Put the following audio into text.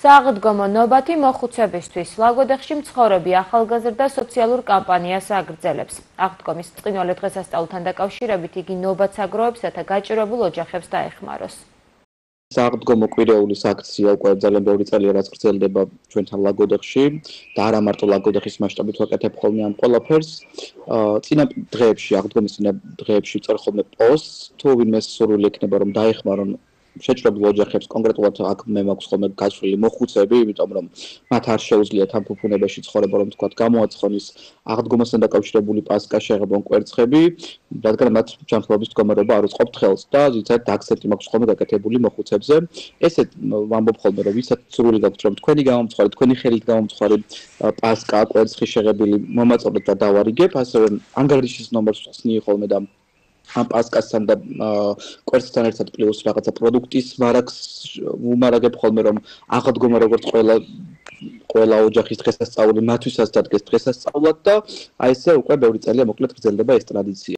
სააღდგომო ნობათი მოხუცებისთვის ლაგოდეხში მცხოვრები ახალგაზრდა სოციალურ კამპანიას აგრძელებს. აღდგომის ბრწყინვალე დღესასწაულთან დაკავშირებით იგი ნობათს აგროვებს, რათა გაჭირვებულ ოჯახებს დაეხმაროს. სააღდგომო კვირეულის აქცია უკვე ძალიან ბევრი წელია რაც გრძელდება ჩვენთან ლაგოდეხში და არა მარტო ლაგოდეხის მასშტაბით ვაკეთებ ხოლმე ამ ყველაფერს. წინა დღეებში, აღდგომის წინა დღეებში ვწერ ხოლმე პოსტს, თუ ვინმე სურვილი ექნება რომ დაეხმარონ შეჭრებულ ოჯახებს, კონკრეტულად აქ მე მაქვს ხოლმე გაცვლილი მოხუცები, იმიტომ რომ მათ არ შეუძლიათ ამ ფუფუნებაში ცხოვრება, რომ თქვათ გამოაცხონ ის აღდგომასთან დაკავშირებული პასკა შეღებონ კვერცხები, რადგან მათ ჯანმრთელობის მდგომარეობა არ უწყობთ ხელს და ზოგადად აქცენტი მაქვს ხოლმე გაკეთებული მოხუცებზე. ესეთ ვამბობ ხოლმე რომ ვისაც სურვილი გაქვთ რომ თქვენი გამომცხვარი, თქვენი ხელით გამომცხვარი პასკა, კვერცხი შეღებილი მომაწოდეთ და დავარიგებ, ასევე ანგარიშის ნომერს ვხსნი ხოლმე და ამ პასკასთან და კვერცხთან ერთად პლუს რაღაცა პროდუქტის მარაგს ვუმარაგებ ხოლმე რომ აღდგომა როგორც ყველა ოჯახის დღესასწაული მათთვისაც დადგეს დღესასწაულად და აი ესე უკვე ბევრი წელია მოკლედ გრძელდება ეს ტრადიცია.